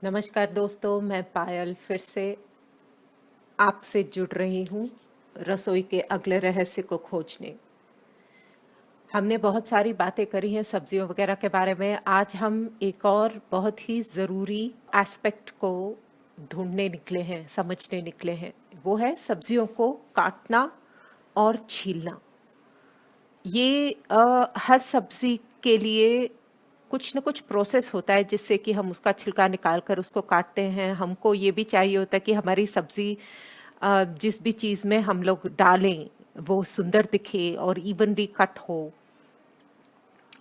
नमस्कार दोस्तों, मैं पायल फिर से आपसे जुड़ रही हूँ रसोई के अगले रहस्य को खोजने। हमने बहुत सारी बातें करी हैं सब्जियों वगैरह के बारे में। आज हम एक और बहुत ही ज़रूरी एस्पेक्ट को ढूंढने निकले हैं, समझने निकले हैं। वो है सब्जियों को काटना और छीलना। ये हर सब्जी के लिए कुछ न कुछ प्रोसेस होता है जिससे कि हम उसका छिलका निकाल कर उसको काटते हैं। हमको ये भी चाहिए होता है कि हमारी सब्जी जिस भी चीज़ में हम लोग डालें वो सुंदर दिखे और इवनली कट हो,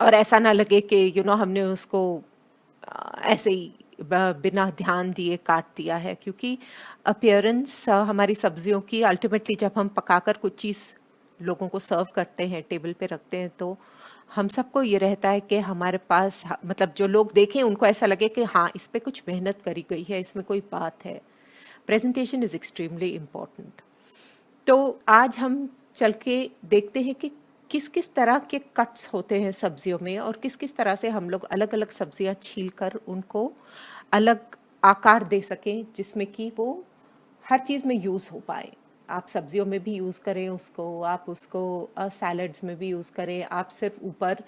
और ऐसा ना लगे कि हमने उसको ऐसे ही बिना ध्यान दिए काट दिया है। क्योंकि अपीयरेंस हमारी सब्जियों की अल्टीमेटली जब हम पकाकर कुछ चीज़ लोगों को सर्व करते हैं, टेबल पे रखते हैं, तो हम सबको ये रहता है कि हमारे पास मतलब जो लोग देखें उनको ऐसा लगे कि हाँ, इस पे कुछ मेहनत करी गई है, इसमें कोई बात है। Presentation is extremely important. तो आज हम चल के देखते हैं कि किस किस तरह के कट्स होते हैं सब्जियों में, और किस किस तरह से हम लोग अलग अलग सब्जियां छील कर उनको अलग आकार दे सकें जिसमें कि वो हर चीज़ में यूज़ हो पाए। आप सब्जियों में भी यूज़ करें उसको, आप उसको सैलड्स में भी यूज़ करें, आप सिर्फ ऊपर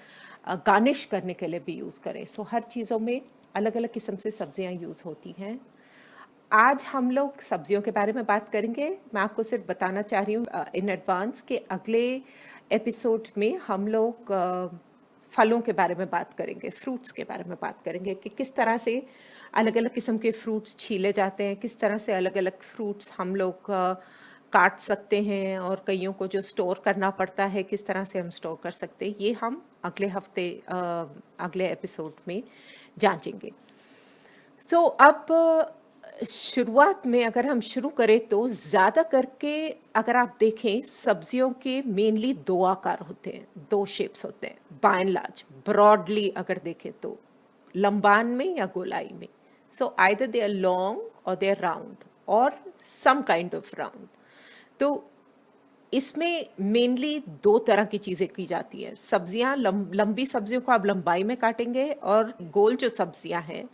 गार्निश करने के लिए भी यूज़ करें। सो हर चीज़ों में अलग अलग किस्म से सब्जियां यूज़ होती हैं। आज हम लोग सब्जियों के बारे में बात करेंगे। मैं आपको सिर्फ बताना चाह रही हूँ इन एडवांस के अगले एपिसोड में हम लोग फलों के बारे में बात करेंगे, फ्रूट्स के बारे में बात करेंगे कि किस तरह से अलग अलग किस्म के फ्रूट्स छीले जाते हैं, किस तरह से अलग अलग फ्रूट्स हम लोग काट सकते हैं, और कईयों को जो स्टोर करना पड़ता है किस तरह से हम स्टोर कर सकते हैं। ये हम अगले हफ्ते अगले एपिसोड में जांचेंगे। सो अब शुरुआत में अगर हम शुरू करें तो ज़्यादा करके अगर आप देखें सब्जियों के मेनली दो आकार होते हैं, दो शेप्स होते हैं बाय एंड लार्ज। ब्रॉडली अगर देखें तो लंबान में या गोलाई में। So either they are long और दे आर राउंड और सम काइंड ऑफ राउंड। तो इसमें मेनली दो तरह की चीज़ें की जाती है। सब्जियां लंबी सब्जियों को आप लंबाई में काटेंगे, और गोल जो सब्जियां हैं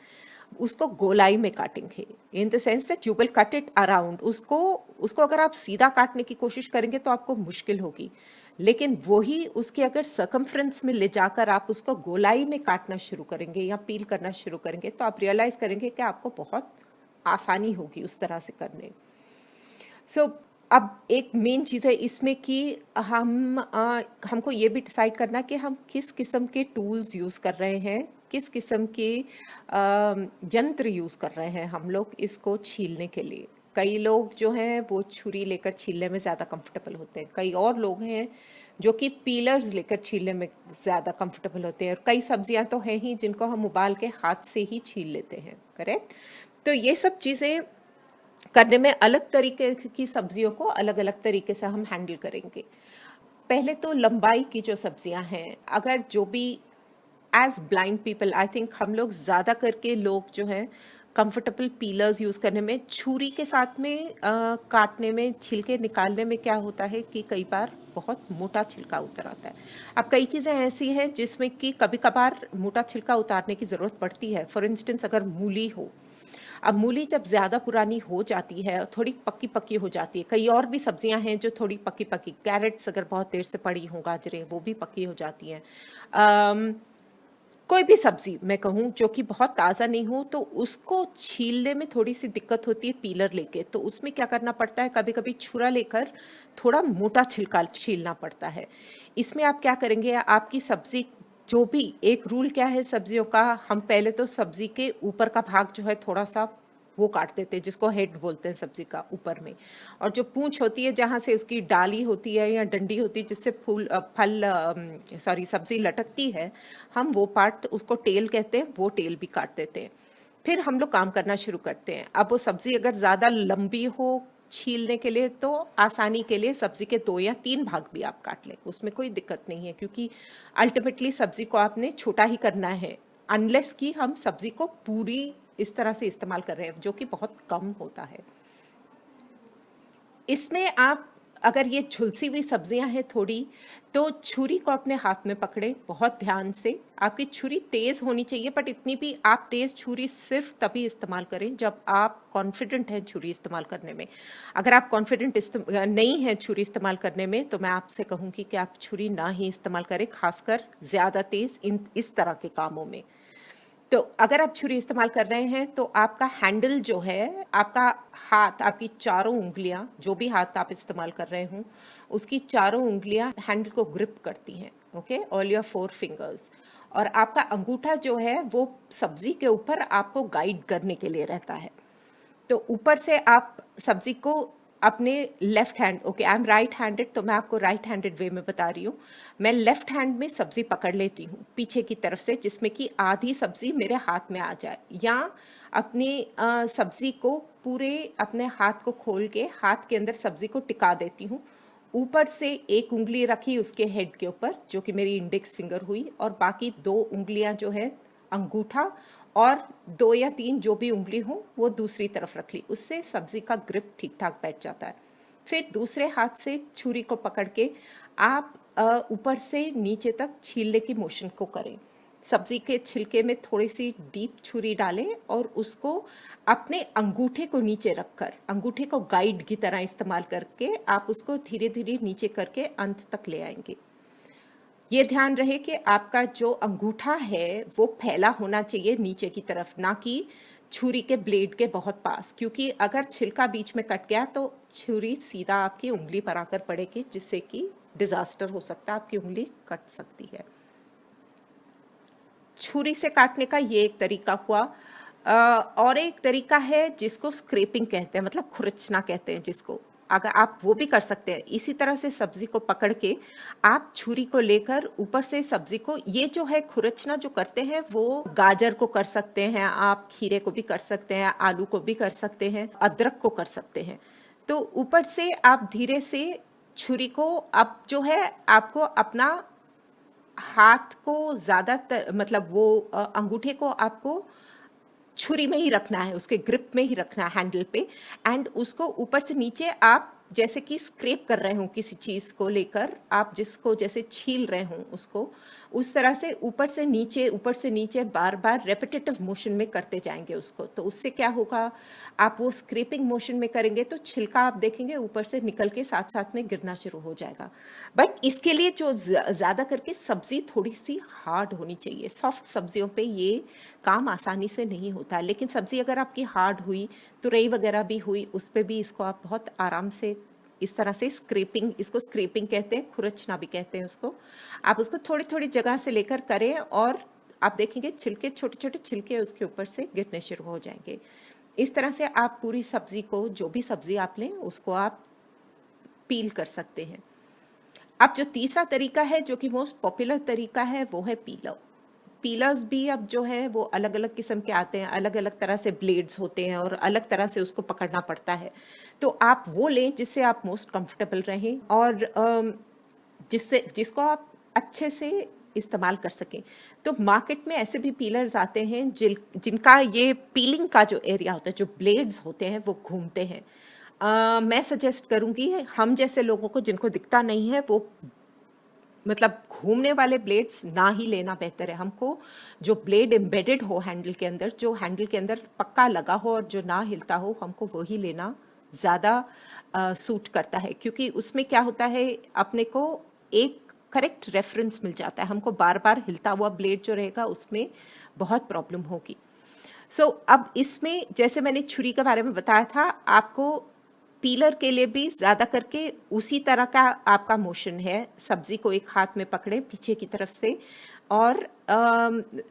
उसको गोलाई में काटेंगे। In the sense that you will cut it around. उसको उसको अगर आप सीधा काटने की कोशिश करेंगे तो आपको मुश्किल होगी, लेकिन वही उसके अगर सर्कमफ्रेंस में ले जाकर आप उसको गोलाई में काटना शुरू करेंगे या पील करना शुरू करेंगे तो आप रियलाइज करेंगे कि आपको बहुत आसानी होगी उस तरह से करने। सो अब एक मेन चीज़ है इसमें कि हमको ये भी डिसाइड करना कि हम किस किस्म के टूल्स यूज़ कर रहे हैं, किस किस्म के यंत्र यूज़ कर रहे हैं हम लोग इसको छीलने के लिए। कई लोग जो हैं वो छुरी लेकर छीलने में ज़्यादा कंफर्टेबल होते हैं, कई और लोग हैं जो कि पीलर्स लेकर छीलने में ज़्यादा कंफर्टेबल होते हैं, और कई सब्जियां तो हैं ही जिनको हम उबाल के हाथ से ही छील लेते हैं। करेक्ट। तो ये सब चीज़ें करने में अलग तरीके की सब्जियों को अलग अलग तरीके से हम हैंडल करेंगे। पहले तो लंबाई की जो सब्जियां हैं, अगर जो भी as blind people I think हम लोग ज़्यादा करके लोग जो हैं कंफर्टेबल पीलर्स यूज़ करने में, छुरी के साथ में काटने में, छिलके निकालने में क्या होता है कि कई बार बहुत मोटा छिलका उतर आता है। अब कई चीज़ें ऐसी हैं जिसमें कि कभी कभार मोटा छिलका उतारने की ज़रूरत पड़ती है। फॉर इंस्टेंस अगर मूली हो, अब मूली जब ज़्यादा पुरानी हो जाती है, थोड़ी पक्की पक्की हो जाती है। कई और भी सब्जियां हैं जो थोड़ी पक्की पक्की, कैरेट्स अगर बहुत देर से पड़ी हों, गाजरें, वो भी पक्की हो जाती हैं। कोई भी सब्जी मैं कहूँ जो कि बहुत ताज़ा नहीं हो तो उसको छीलने में थोड़ी सी दिक्कत होती है पीलर लेके। तो उसमें क्या करना पड़ता है, कभी कभी छुरा लेकर थोड़ा मोटा छिलका छीलना पड़ता है। इसमें आप क्या करेंगे, आपकी सब्जी जो भी, एक रूल क्या है सब्जियों का, हम पहले तो सब्जी के ऊपर का भाग जो है थोड़ा सा वो काट देते हैं जिसको हेड बोलते हैं सब्जी का, ऊपर में। और जो पूंछ होती है जहाँ से उसकी डाली होती है या डंडी होती है जिससे सब्जी लटकती है, हम वो पार्ट, उसको टेल कहते हैं, वो टेल भी काट देते हैं। फिर हम लोग काम करना शुरू करते हैं। अब वो सब्जी अगर ज़्यादा लंबी हो छीलने के लिए तो आसानी के लिए सब्जी के 2 या 3 भाग भी आप काट लें, उसमें कोई दिक्कत नहीं है, क्योंकि अल्टीमेटली सब्जी को आपने छोटा ही करना है, अनलेस कि हम सब्जी को पूरी इस तरह से इस्तेमाल कर रहे हैं जो कि बहुत कम होता है। इसमें आप अगर ये झुलसी हुई सब्जियां हैं थोड़ी, तो छुरी को अपने हाथ में पकड़े बहुत ध्यान से। आपकी छुरी तेज होनी चाहिए, बट इतनी भी आप तेज छुरी सिर्फ तभी इस्तेमाल करें जब आप कॉन्फिडेंट हैं छुरी इस्तेमाल करने में। अगर आप कॉन्फिडेंट नहीं हैं छुरी इस्तेमाल करने में, तो मैं आपसे कहूँगी कि आप छुरी ना ही इस्तेमाल करें, खासकर ज़्यादा तेज इस तरह के कामों में। तो अगर आप छुरी इस्तेमाल कर रहे हैं तो आपका हैंडल जो है, आपका हाथ, आपकी चारों उंगलियां, जो भी हाथ आप इस्तेमाल कर रहे हों, उसकी चारों उंगलियां हैंडल को ग्रिप करती हैं। Okay, all your 4 fingers. और आपका अंगूठा जो है वो सब्जी के ऊपर आपको गाइड करने के लिए रहता है। तो ऊपर से आप सब्जी को अपने left hand, okay I am right handed, तो मैं आपको राइट हैंडेड वे में बता रही हूँ। मैं लेफ्ट हैंड में सब्जी पकड़ लेती हूँ पीछे की तरफ से, जिसमें कि आधी सब्जी मेरे हाथ में आ जाए, या अपनी सब्जी को पूरे अपने हाथ को खोल के हाथ के अंदर सब्जी को टिका देती हूँ। ऊपर से एक उंगली रखी उसके हेड के ऊपर, जो कि मेरी इंडेक्स फिंगर हुई, और बाकी 2 उंगलियां जो है अंगूठा और 2 या 3 जो भी उंगली हो वो दूसरी तरफ रख ली। उससे सब्जी का ग्रिप ठीक ठाक बैठ जाता है। फिर दूसरे हाथ से छुरी को पकड़ के आप ऊपर से नीचे तक छीलने की मोशन को करें। सब्जी के छिलके में थोड़ी सी डीप छुरी डालें और उसको अपने अंगूठे को नीचे रखकर, अंगूठे को गाइड की तरह इस्तेमाल करके आप उसको धीरे धीरे नीचे करके अंत तक ले आएंगे। ये ध्यान रहे कि आपका जो अंगूठा है वो फैला होना चाहिए नीचे की तरफ, ना कि छुरी के ब्लेड के बहुत पास, क्योंकि अगर छिलका बीच में कट गया तो छुरी सीधा आपकी उंगली पर आकर पड़ेगी, जिससे कि डिजास्टर हो सकता है, आपकी उंगली कट सकती है। छुरी से काटने का ये एक तरीका हुआ। और एक तरीका है जिसको स्क्रैपिंग कहते हैं, मतलब खुरचना कहते हैं जिसको, अगर आप वो भी कर सकते हैं। इसी तरह से सब्जी को पकड़ के आप छुरी को लेकर ऊपर से सब्जी को, ये जो है खुरचना जो करते हैं वो गाजर को कर सकते हैं, आप खीरे को भी कर सकते हैं, आलू को भी कर सकते हैं, अदरक को कर सकते हैं। तो ऊपर से आप धीरे से छुरी को, अब जो है आपको अपना हाथ को ज्यादातर, मतलब वो अंगूठे को आपको छुरी में ही रखना है, उसके ग्रिप में ही रखना है, हैंडल पे। एंड उसको ऊपर से नीचे आप जैसे कि स्क्रैप कर रहे हो किसी चीज को लेकर, आप जिसको जैसे छील रहे हो उसको, उस तरह से ऊपर से नीचे बार बार रेपिटेटिव मोशन में करते जाएंगे उसको। तो उससे क्या होगा, आप वो स्क्रैपिंग मोशन में करेंगे तो छिलका आप देखेंगे ऊपर से निकल के साथ साथ में गिरना शुरू हो जाएगा। बट इसके लिए जो ज्यादा करके सब्जी थोड़ी सी हार्ड होनी चाहिए। सॉफ्ट सब्जियों पे ये काम आसानी से नहीं होता है, लेकिन सब्जी अगर आपकी हार्ड हुई, तुरई वगैरह भी हुई, उस पर भी इसको आप बहुत आराम से इस तरह से स्क्रैपिंग, इसको स्क्रैपिंग कहते हैं, खुरचना भी कहते हैं उसको। आप उसको थोड़ी थोड़ी जगह से लेकर करें और आप देखेंगे छिलके, छोटे छोटे छिलके उसके ऊपर से गिरने शुरू हो जाएंगे। इस तरह से आप पूरी सब्जी को, जो भी सब्जी आप लें उसको आप पील कर सकते हैं। अब जो तीसरा तरीका है, जो कि मोस्ट पॉपुलर तरीका है, वो है पीलर। पीलर्स भी अब जो है वो अलग अलग किस्म के आते हैं, अलग अलग तरह से ब्लेड्स होते हैं और अलग तरह से उसको पकड़ना पड़ता है। तो आप वो लें जिससे आप मोस्ट कंफर्टेबल रहें और जिसको आप अच्छे से इस्तेमाल कर सकें। तो मार्केट में ऐसे भी पीलर्स आते हैं जिनका ये पीलिंग का जो एरिया होता है, जो ब्लेड्स होते हैं वो घूमते हैं। मैं सजेस्ट करूंगी हम जैसे लोगों को जिनको दिखता नहीं है, वो मतलब घूमने वाले ब्लेड्स ना ही लेना बेहतर है। हमको जो ब्लेड एम्बेडेड हो हैंडल के अंदर, जो हैंडल के अंदर पक्का लगा हो और जो ना हिलता हो, हमको वही लेना ज़्यादा सूट करता है, क्योंकि उसमें क्या होता है, अपने को एक करेक्ट रेफरेंस मिल जाता है। हमको बार बार हिलता हुआ ब्लेड जो रहेगा उसमें बहुत प्रॉब्लम होगी। अब इसमें जैसे मैंने छुरी के बारे में बताया था, आपको पीलर के लिए भी ज्यादा करके उसी तरह का आपका मोशन है। सब्जी को एक हाथ में पकड़े पीछे की तरफ से और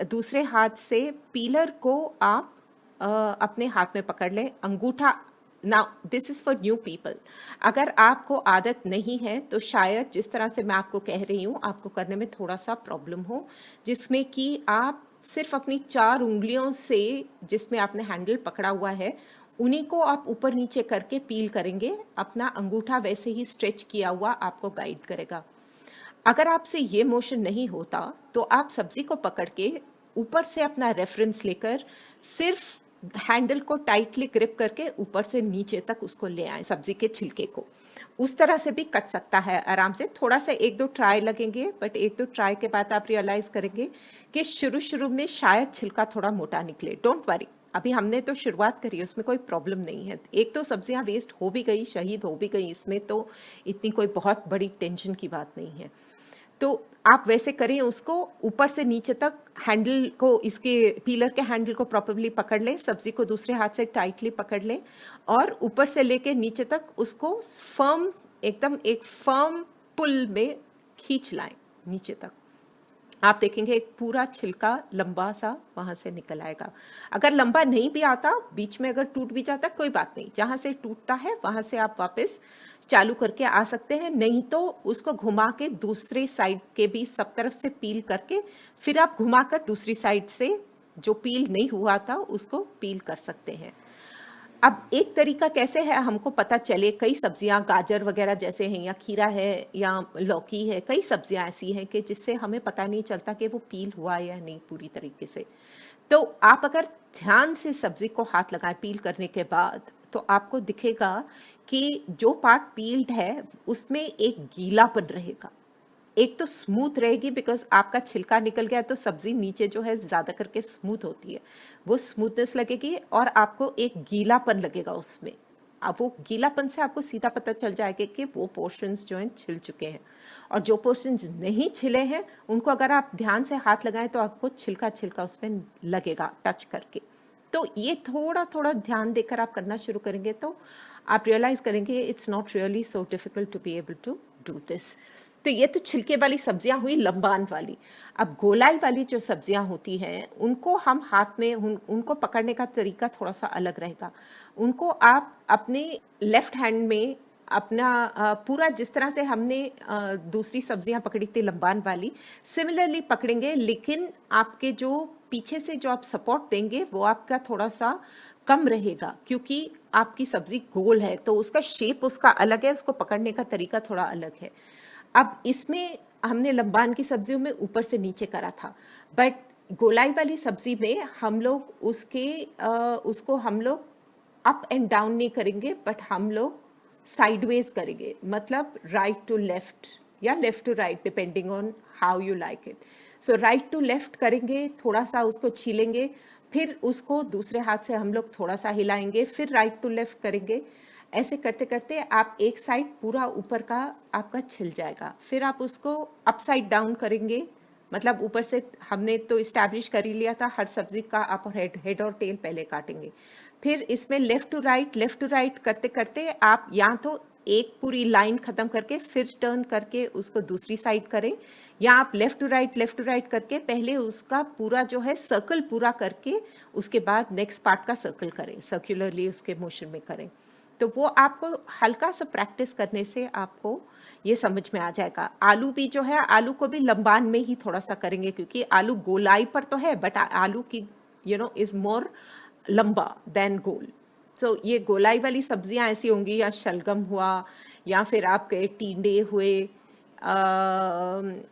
दूसरे हाथ से पीलर को आप अपने हाथ में पकड़ लें। अंगूठा, now this is for new people. अगर आपको आदत नहीं है तो शायद जिस तरह से मैं आपको कह रही हूँ आपको करने में थोड़ा सा प्रॉब्लम हो, जिसमें कि आप सिर्फ अपनी 4 उंगलियों से, जिसमें आपने हैंडल पकड़ा हुआ है, उन्हीं को आप ऊपर नीचे करके पील करेंगे। अपना अंगूठा वैसे ही स्ट्रेच किया हुआ आपको गाइड करेगा। अगर आपसे ये मोशन नहीं होता तो आप सब्जी को पकड़ के ऊपर से अपना रेफरेंस लेकर सिर्फ हैंडल को टाइटली ग्रिप करके ऊपर से नीचे तक उसको ले आए, सब्जी के छिलके को। उस तरह से भी कट सकता है आराम से। थोड़ा सा एक दो ट्राई लगेंगे, बट एक दो ट्राई के बाद आप रियलाइज करेंगे कि शुरू शुरू में शायद छिलका थोड़ा मोटा निकले। डोंट वरी, अभी हमने तो शुरुआत करी है, उसमें कोई प्रॉब्लम नहीं है। एक तो सब्जियां वेस्ट हो भी गई, शहीद हो भी गई, इसमें तो इतनी कोई बहुत बड़ी टेंशन की बात नहीं है। तो आप वैसे करें, उसको ऊपर से नीचे तक हैंडल को, इसके पीलर के हैंडल को प्रॉपरली पकड़ लें, सब्जी को दूसरे हाथ से टाइटली पकड़ लें और ऊपर से लेके नीचे तक उसको फर्म, एकदम एक फर्म पुल में खींच लाएं नीचे तक। आप देखेंगे एक पूरा छिलका लंबा सा वहां से निकल आएगा। अगर लंबा नहीं भी आता, बीच में अगर टूट भी जाता, कोई बात नहीं, जहां से टूटता है वहां से आप वापस चालू करके आ सकते हैं। नहीं तो उसको घुमा के दूसरे साइड के भी सब तरफ से पील करके फिर आप घुमाकर दूसरी साइड से जो पील नहीं हुआ था उसको पील कर सकते हैं। अब एक तरीका कैसे है हमको पता चले, कई सब्जियां गाजर वगैरह जैसे हैं, या खीरा है या लौकी है, कई सब्जियां ऐसी हैं कि जिससे हमें पता नहीं चलता कि वो पील हुआ या नहीं पूरी तरीके से। तो आप अगर ध्यान से सब्जी को हाथ लगाएं पील करने के बाद, तो आपको दिखेगा कि जो पार्ट पील्ड है उसमें एक गीलापन रहेगा। एक तो स्मूथ रहेगी, बिकॉज आपका छिलका निकल गया तो सब्जी नीचे जो है ज्यादा करके स्मूथ होती है, वो स्मूथनेस लगेगी और आपको एक गीलापन लगेगा उसमें। अब वो गीलापन से आपको सीधा पता चल जाएगा कि वो पोर्शंस जो हैं छिल चुके हैं, और जो पोर्शंस नहीं छिले हैं उनको अगर आप ध्यान से हाथ लगाएं तो आपको छिलका छिलका उसमें लगेगा टच करके। तो ये थोड़ा थोड़ा ध्यान देकर आप करना शुरू करेंगे तो आप रियलाइज करेंगे it's not really so difficult to be able to do this. तो ये तो छिलके वाली सब्जियां हुई, लंबान वाली। अब गोलाई वाली जो सब्जियां होती हैं उनको हम हाथ में उनको पकड़ने का तरीका थोड़ा सा अलग रहेगा। उनको आप अपने लेफ्ट हैंड में अपना पूरा, जिस तरह से हमने दूसरी सब्जियां पकड़ी थी लंबान वाली, सिमिलरली पकड़ेंगे, लेकिन आपके जो पीछे से जो आप सपोर्ट देंगे वो आपका थोड़ा सा कम रहेगा, क्योंकि आपकी सब्जी गोल है तो उसका शेप उसका अलग है, उसको पकड़ने का तरीका थोड़ा अलग है। अब इसमें हमने लंबान की सब्जियों में ऊपर से नीचे करा था, बट गोलाई वाली सब्जी में हम लोग उसको हम लोग अप एंड डाउन नहीं करेंगे, बट हम लोग साइडवेज करेंगे, मतलब राइट टू लेफ्ट या left to right, depending on how you like it. So right to left करेंगे, थोड़ा सा उसको छीलेंगे, फिर उसको दूसरे हाथ से हम लोग थोड़ा सा हिलाएंगे, फिर राइट टू लेफ्ट करेंगे। ऐसे करते करते आप एक साइड पूरा ऊपर का आपका छिल जाएगा। फिर आप उसको अपसाइड डाउन करेंगे, मतलब ऊपर से हमने तो इस्टेब्लिश कर ही लिया था हर सब्जी का आप हेड और टेल पहले काटेंगे। फिर इसमें लेफ्ट टू राइट करते करते आप या तो एक पूरी लाइन खत्म करके फिर टर्न करके उसको दूसरी साइड करें, या आप लेफ्ट टू राइट करके पहले उसका पूरा जो है सर्कल पूरा करके उसके बाद नेक्स्ट पार्ट का सर्कल करें, सर्कुलरली उसके मोशन में करें। तो वो आपको हल्का सा प्रैक्टिस करने से आपको ये समझ में आ जाएगा। आलू भी जो है, आलू को भी लंबान में ही थोड़ा सा करेंगे, क्योंकि आलू गोलाई पर तो है, बट आलू की इज मोर लंबा देन गोल। सो ये गोलाई वाली सब्जियां ऐसी होंगी, या शलगम हुआ, या फिर आपके टींडे हुए,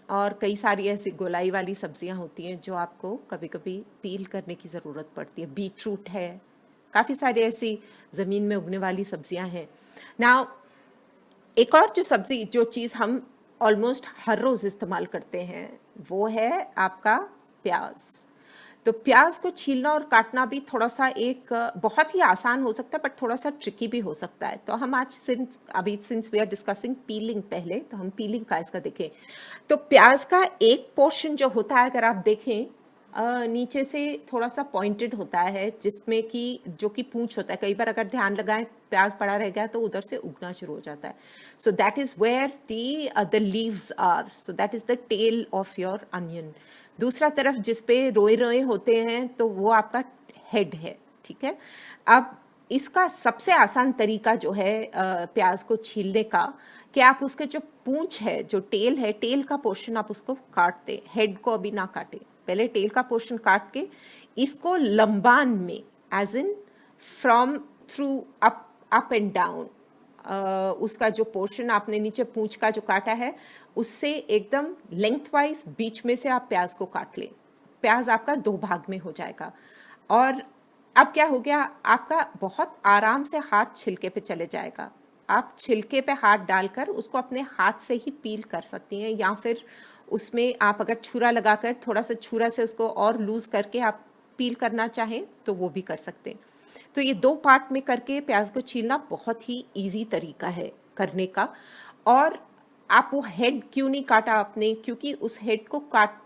और कई सारी ऐसी गोलाई वाली सब्जियां होती हैं जो आपको कभी कभी पील करने की ज़रूरत पड़ती है। बीट रूट है, काफ़ी सारी ऐसी ज़मीन में उगने वाली सब्जियां हैं। नाउ एक और जो चीज़ हम ऑलमोस्ट हर रोज़ इस्तेमाल करते हैं वो है आपका प्याज। तो प्याज को छीलना और काटना भी थोड़ा सा एक बहुत ही आसान हो सकता है, बट थोड़ा सा ट्रिकी भी हो सकता है। तो हम आज since we are discussing peeling, पहले तो हम पीलिंग का इसका देखें। तो प्याज का एक पोर्शन जो होता है, अगर आप देखें, नीचे से थोड़ा सा पॉइंटेड होता है, जिसमें कि जो कि पूंछ होता है। कई बार अगर ध्यान लगाएं प्याज बड़ा रह गया तो उधर से उगना शुरू हो जाता है। So that is where the leaves are, so that is the tail of your onion. दूसरा तरफ जिस पे रोए रोए होते हैं तो वो आपका हेड है, ठीक है। अब इसका सबसे आसान तरीका जो है प्याज को छीलने का, कि आप उसके जो पूंछ है, जो टेल है, टेल का पोर्शन आप उसको काट दे, हेड को अभी ना काटे, पहले टेल का पोर्शन काट के इसको लंबान में, as in from through up and down, उसका जो पोर्शन आपने नीचे पूंछ का जो काटा है उससे एकदम लेंथ वाइज बीच में से आप प्याज को काट लें। प्याज आपका दो भाग में हो जाएगा। और अब क्या हो गया, आपका बहुत आराम से हाथ छिलके पे चले जाएगा। आप छिलके पे हाथ डालकर उसको अपने हाथ से ही पील कर सकती हैं, या फिर उसमें आप अगर छुरा लगाकर थोड़ा सा छुरा से उसको और लूज करके आप पील करना चाहें तो वो भी कर सकते हैं। तो ये 2 पार्ट में करके प्याज को छीलना बहुत ही इजी तरीका है करने का। और आप वो हेड क्यों नहीं काटा आपने, क्योंकि उस हेड को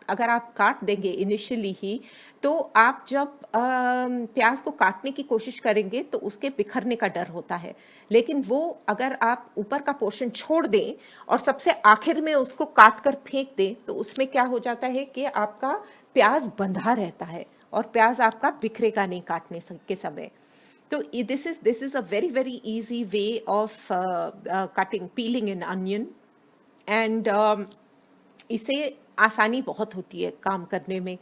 अगर आप काट देंगे इनिशियली ही, तो आप जब प्याज को काटने की कोशिश करेंगे तो उसके बिखरने का डर होता है। लेकिन वो अगर आप ऊपर का पोर्शन छोड़ दें और सबसे आखिर में उसको काट कर फेंक दें, तो उसमें क्या हो जाता है कि आपका प्याज बंधा रहता है और प्याज आपका बिखरेगा नहीं काटने के समय। तो this is a very easy way of cutting peeling an onion, and इससे आसानी बहुत होती है काम करने में।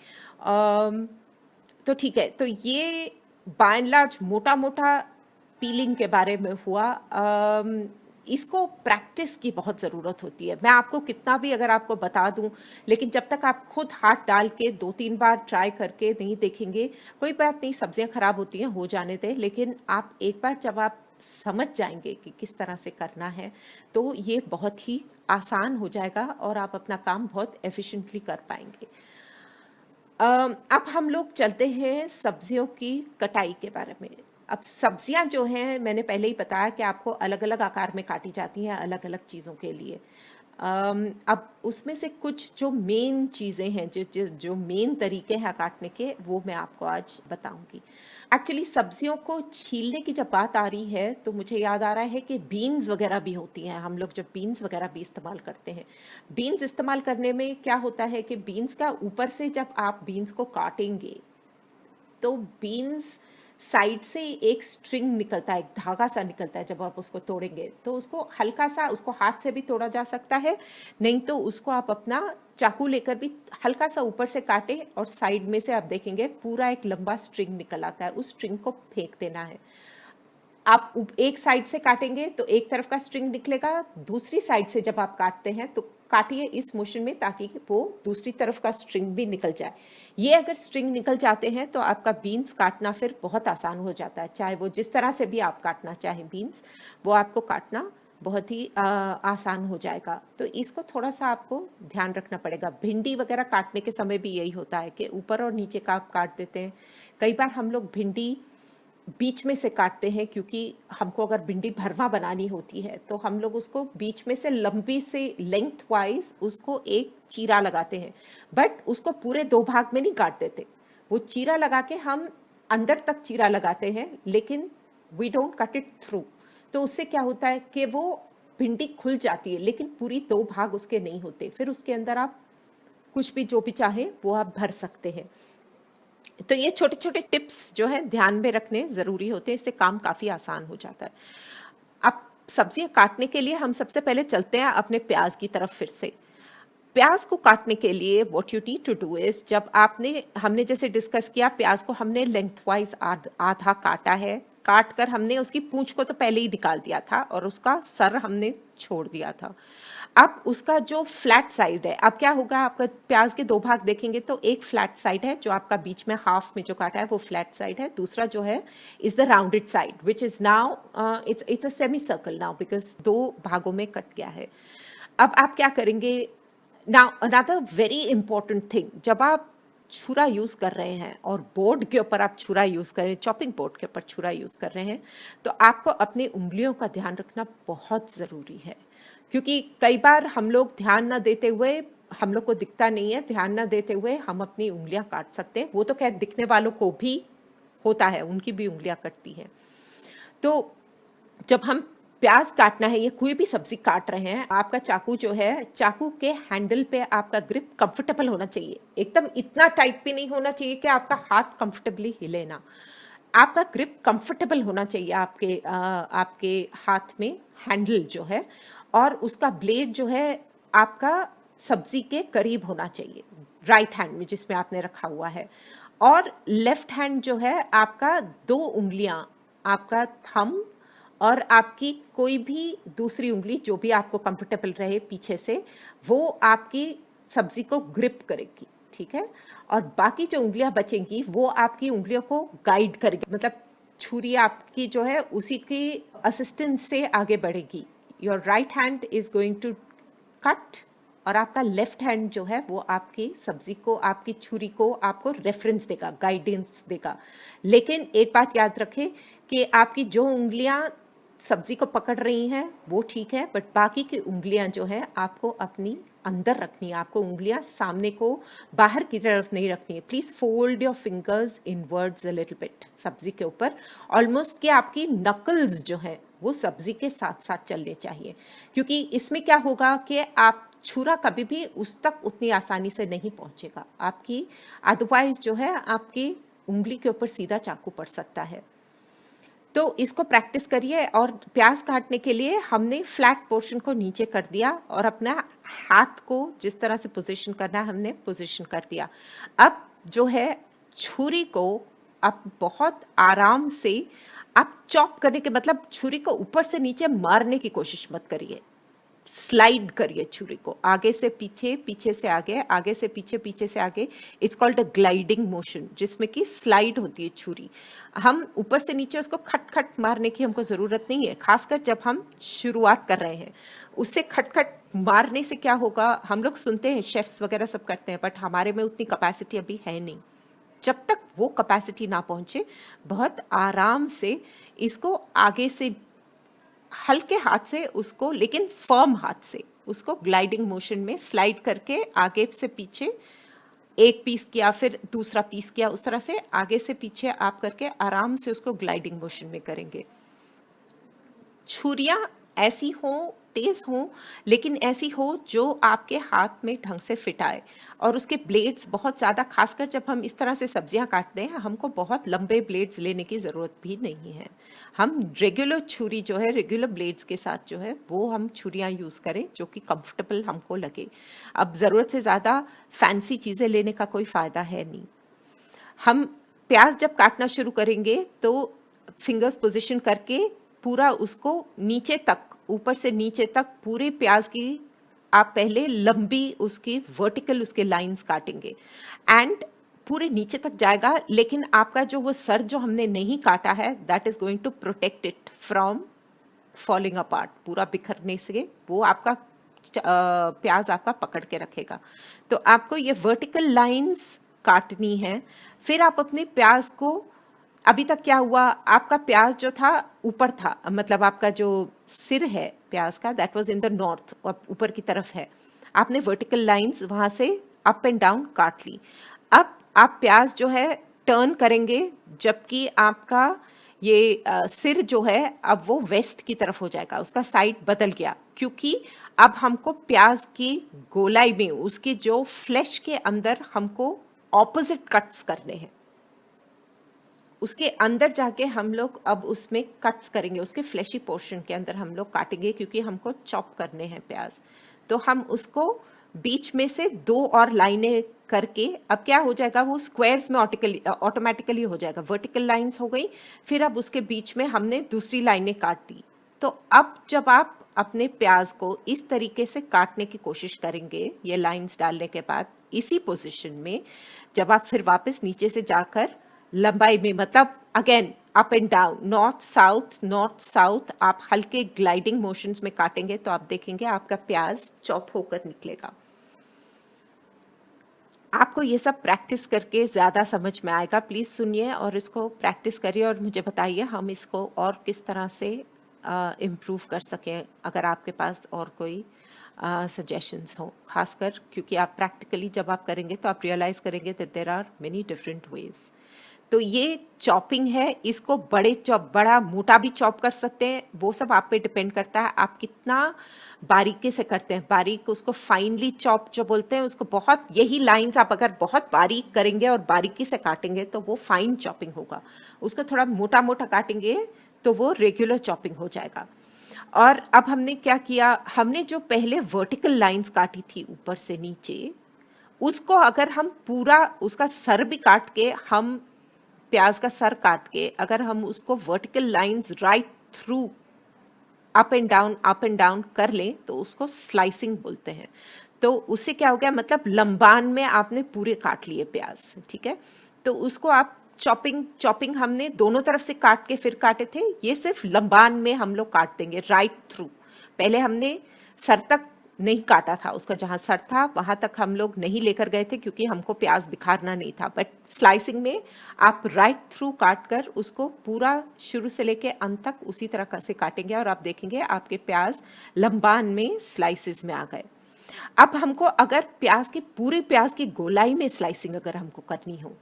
तो ठीक है, तो ये बाय एंड लार्ज मोटा मोटा पीलिंग के बारे में हुआ। इसको प्रैक्टिस की बहुत ज़रूरत होती है। मैं आपको कितना भी अगर आपको बता दूं, लेकिन जब तक आप खुद हाथ डाल के 2-3 बार ट्राई करके नहीं देखेंगे, कोई बात नहीं, सब्जियां खराब होती हैं, हो जाने दें, लेकिन आप एक बार जब आप समझ जाएंगे कि किस तरह से करना है, तो ये बहुत ही आसान हो जाएगा और आप अपना काम बहुत एफिशिएंटली कर पाएंगे। अब हम लोग चलते हैं सब्जियों की कटाई के बारे में। अब सब्जियां जो हैं, मैंने पहले ही बताया कि आपको अलग अलग आकार में काटी जाती हैं अलग अलग चीज़ों के लिए। अब उसमें से कुछ जो मेन चीज़ें हैं, जो मेन तरीके हैं काटने के, वो मैं आपको आज बताऊंगी। एक्चुअली सब्जियों को छीलने की जब बात आ रही है तो मुझे याद आ रहा है कि बीन्स वगैरह भी होती हैं। हम लोग जब बीन्स वगैरह भी इस्तेमाल करते हैं, बीन्स इस्तेमाल करने में क्या होता है कि बीन्स का ऊपर से जब आप बीन्स को काटेंगे तो बीन्स साइड से एक स्ट्रिंग निकलता है, एक धागा सा निकलता है। जब आप उसको तोड़ेंगे तो उसको हल्का सा, उसको हाथ से भी तोड़ा जा सकता है, नहीं तो उसको आप अपना चाकू लेकर भी हल्का सा ऊपर से काटे और साइड में से आप देखेंगे पूरा एक लंबा स्ट्रिंग निकल आता है। उस स्ट्रिंग को फेंक देना है। आप एक साइड से काटेंगे तो एक तरफ का स्ट्रिंग निकलेगा, दूसरी साइड से जब आप काटते हैं तो काटिए इस मोशन में ताकि वो दूसरी तरफ का स्ट्रिंग भी निकल जाए। ये अगर स्ट्रिंग निकल जाते हैं तो आपका बीन्स काटना फिर बहुत आसान हो जाता है। चाहे वो जिस तरह से भी आप काटना चाहें बीन्स, वो आपको काटना बहुत ही आसान हो जाएगा। तो इसको थोड़ा सा आपको ध्यान रखना पड़ेगा। भिंडी वगैरह काटने के समय भी यही होता है कि ऊपर और नीचे का आप काट देते हैं। कई बार हम लोग भिंडी बीच में से काटते हैं, क्योंकि हमको अगर भिंडी भरवा बनानी होती है तो हम लोग उसको बीच में से लंबी से लेंथ वाइज उसको एक चीरा लगाते हैं, बट उसको पूरे 2 भाग में नहीं काट देते। वो चीरा लगा के हम अंदर तक चीरा लगाते हैं, लेकिन we don't cut it through. तो उससे क्या होता है कि वो भिंडी खुल जाती है, लेकिन पूरी 2 भाग उसके नहीं होते। फिर उसके अंदर आप कुछ भी जो भी चाहे वो आप भर सकते हैं। तो ये छोटे छोटे टिप्स जो है ध्यान में रखने ज़रूरी होते हैं, इससे काम काफ़ी आसान हो जाता है। अब सब्जियां काटने के लिए हम सबसे पहले चलते हैं अपने प्याज की तरफ फिर से। प्याज को काटने के लिए what you need to do is, जब हमने जैसे डिस्कस किया, प्याज को हमने लेंथवाइज आधा काटा है। काट कर हमने उसकी पूंछ को तो पहले ही निकाल दिया था और उसका सर हमने छोड़ दिया था। अब उसका जो फ्लैट साइड है, अब क्या होगा, आपका प्याज के 2 भाग देखेंगे तो एक फ्लैट साइड है जो आपका बीच में हाफ में जो काटा है वो फ्लैट साइड है, दूसरा जो है is the rounded side which is now it's a semi circle now because 2 भागों में कट गया है। अब आप क्या करेंगे, now another very important thing, जब आप छुरा यूज कर रहे हैं और बोर्ड के ऊपर आप छुरा यूज कर रहे हैं, चॉपिंग बोर्ड के ऊपर छुरा यूज कर रहे हैं, तो आपको अपनी उंगलियों का ध्यान रखना बहुत जरूरी है। क्योंकि कई बार हम लोग ध्यान न देते हुए, हम लोग को दिखता नहीं है, ध्यान न देते हुए हम अपनी उंगलियां काट सकते हैं। वो तो खैर दिखने वालों को भी होता है, उनकी भी उंगलियां कटती हैं। तो जब हम प्याज काटना है या कोई भी सब्जी काट रहे हैं, आपका चाकू जो है, चाकू के हैंडल पे आपका ग्रिप कंफर्टेबल होना चाहिए। एकदम इतना टाइट भी नहीं होना चाहिए कि आपका हाथ कंफर्टेबली हिले ना। आपका ग्रिप कंफर्टेबल होना चाहिए आपके हाथ में, हैंडल जो है, और उसका ब्लेड जो है आपका सब्जी के करीब होना चाहिए, राइट हैंड में जिसमें आपने रखा हुआ है। और लेफ्ट हैंड जो है आपका 2 उंगलियां, आपका थंब और आपकी कोई भी दूसरी उंगली जो भी आपको कंफर्टेबल रहे पीछे से, वो आपकी सब्जी को ग्रिप करेगी, ठीक है। और बाकी जो उंगलियां बचेंगी वो आपकी उंगलियों को गाइड करेगी, मतलब छुरी आपकी जो है उसी की असिस्टेंस से आगे बढ़ेगी। Your right hand is going to cut और आपका लेफ्ट हैंड जो है वो आपकी सब्जी को, आपकी छुरी को आपको रेफरेंस देगा, गाइडेंस देगा। लेकिन एक बात याद रखें कि आपकी जो उंगलियां सब्जी को पकड़ रही हैं वो ठीक है, बट बाकी की उंगलियां जो है आपको अपनी अंदर रखनी है। आपको उंगलियां सामने को बाहर की तरफ नहीं रखनी है। Please fold your fingers inwards a little bit सब्जी के ऊपर, ऑलमोस्ट कि आपकी नकल्स जो है वो सब्जी के साथ साथ चलने चाहिए। क्योंकि इसमें क्या होगा कि आप छुरा कभी भी उस तक उतनी आसानी से नहीं पहुंचेगा आपकी, अदरवाइज जो है आपकी उंगली के ऊपर सीधा चाकू पड़ सकता है। तो इसको प्रैक्टिस करिए। और प्याज काटने के लिए हमने फ्लैट पोर्शन को नीचे कर दिया और अपना हाथ को जिस तरह से पोजीशन करना है हमने पोजीशन कर दिया। अब जो है छुरी को आप बहुत आराम से आप चॉप करने के, मतलब छुरी को ऊपर से नीचे मारने की कोशिश मत करिए, स्लाइड करिए छुरी को आगे से पीछे, पीछे से आगे, आगे से पीछे, पीछे से आगे। It's called a gliding motion, जिसमें कि स्लाइड होती है छुरी। हम ऊपर से नीचे उसको खट खट मारने की हमको ज़रूरत नहीं है, खासकर जब हम शुरुआत कर रहे हैं। उससे खट खट मारने से क्या होगा, हम लोग सुनते हैं शेफ्स वगैरह सब करते हैं, बट हमारे में उतनी कैपेसिटी अभी है नहीं। जब तक वो कैपेसिटी ना पहुंचे बहुत आराम से इसको आगे से हल्के हाथ से उसको, लेकिन फर्म हाथ से उसको ग्लाइडिंग मोशन में स्लाइड करके आगे से पीछे एक पीस किया, फिर दूसरा पीस किया, उस तरह से आगे से पीछे आप करके आराम से उसको ग्लाइडिंग मोशन में करेंगे। छुरियां ऐसी हो, तेज हो, लेकिन ऐसी हो जो आपके हाथ में ढंग से फिट आए। और उसके ब्लेड्स बहुत ज़्यादा, खासकर जब हम इस तरह से सब्जियां काटते हैं हमको बहुत लंबे ब्लेड्स लेने की ज़रूरत भी नहीं है। हम रेगुलर छुरी जो है, रेगुलर ब्लेड्स के साथ जो है वो हम छुरियां यूज़ करें जो कि कंफर्टेबल हमको लगे। अब ज़रूरत से ज़्यादा फैंसी चीज़ें लेने का कोई फ़ायदा है नहीं। हम प्याज जब काटना शुरू करेंगे तो फिंगर्स पोजीशन करके पूरा उसको नीचे तक, ऊपर से नीचे तक पूरे प्याज की आप पहले लंबी उसकी वर्टिकल उसके लाइंस काटेंगे एंड पूरे नीचे तक जाएगा। लेकिन आपका जो वो सर जो हमने नहीं काटा है, that is going to protect it from falling apart, पूरा बिखरने से वो आपका प्याज आपका पकड़ के रखेगा। तो आपको ये वर्टिकल लाइंस काटनी है। फिर आप अपने प्याज को, अभी तक क्या हुआ, आपका प्याज जो था ऊपर था, मतलब आपका जो सिर है प्याज का that was in the north, ऊपर की तरफ है। आपने वर्टिकल लाइंस वहां से अप एंड डाउन काट ली। अब आप प्याज जो है टर्न करेंगे, जबकि आपका ये सिर जो है अब वो वेस्ट की तरफ हो जाएगा, उसका साइड बदल गया, क्योंकि अब हमको प्याज की गोलाई में उसके जो फ्लैश के अंदर हमको ऑपोजिट कट्स करने हैं। उसके अंदर जाके हम लोग अब उसमें कट्स करेंगे, उसके फ्लैशी पोर्शन के अंदर हम लोग काटेंगे, क्योंकि हमको चॉप करने हैं प्याज। तो हम उसको बीच में से दो और लाइनें करके, अब क्या हो जाएगा, वो स्क्वायर्स में ऑटोमेटिकली हो जाएगा। वर्टिकल लाइंस हो गई, फिर अब उसके बीच में हमने दूसरी लाइनें काट दी। तो अब जब आप अपने प्याज को इस तरीके से काटने की कोशिश करेंगे, ये लाइंस डालने के बाद इसी पोजीशन में, जब आप फिर वापस नीचे से जाकर लंबाई में, मतलब again up and down, north south आप हल्के ग्लाइडिंग मोशंस में काटेंगे, तो आप देखेंगे आपका प्याज चॉप होकर निकलेगा। आपको ये सब प्रैक्टिस करके ज़्यादा समझ में आएगा। प्लीज़ सुनिए और इसको प्रैक्टिस करिए और मुझे बताइए हम इसको और किस तरह से इम्प्रूव कर सकें, अगर आपके पास और कोई सजेशंस हो, खासकर क्योंकि आप प्रैक्टिकली जब आप करेंगे तो आप रियलाइज़ करेंगे that there are many different ways. तो ये चॉपिंग है, इसको बड़ा मोटा भी चॉप कर सकते हैं, वो सब आप पे डिपेंड करता है आप कितना बारीकी से करते हैं। बारीक, उसको फाइनली चॉप जो बोलते हैं, उसको बहुत, यही लाइंस आप अगर बहुत बारीक करेंगे और बारीकी से काटेंगे तो वो फाइन चॉपिंग होगा। उसको थोड़ा मोटा मोटा काटेंगे तो वो रेगुलर चॉपिंग हो जाएगा। और अब हमने क्या किया, हमने जो पहले वर्टिकल लाइंस काटी थी ऊपर से नीचे, उसको अगर हम पूरा उसका सर भी काट के, हम प्याज का सर काट के अगर हम उसको vertical lines right through up and down कर लें तो उसको स्लाइसिंग बोलते हैं। तो उससे क्या हो गया, मतलब लंबान में आपने पूरे काट लिए प्याज, ठीक है। तो उसको आप चॉपिंग चॉपिंग हमने दोनों तरफ से काट के फिर काटे थे, ये सिर्फ लंबान में हम लोग काट देंगे राइट थ्रू। पहले हमने सर तक नहीं काटा था, उसका जहां सर था वहां तक हम लोग नहीं लेकर गए थे क्योंकि हमको प्याज बिखारना नहीं था। बट स्लाइसिंग में आप राइट थ्रू काट कर उसको पूरा शुरू से लेके अंत तक उसी तरह से काटेंगे और आप देखेंगे आपके प्याज लंबान में स्लाइसेस में आ गए। अब हमको अगर पूरे प्याज की गोलाई में स्लाइसिंग अगर हमको करनी हो,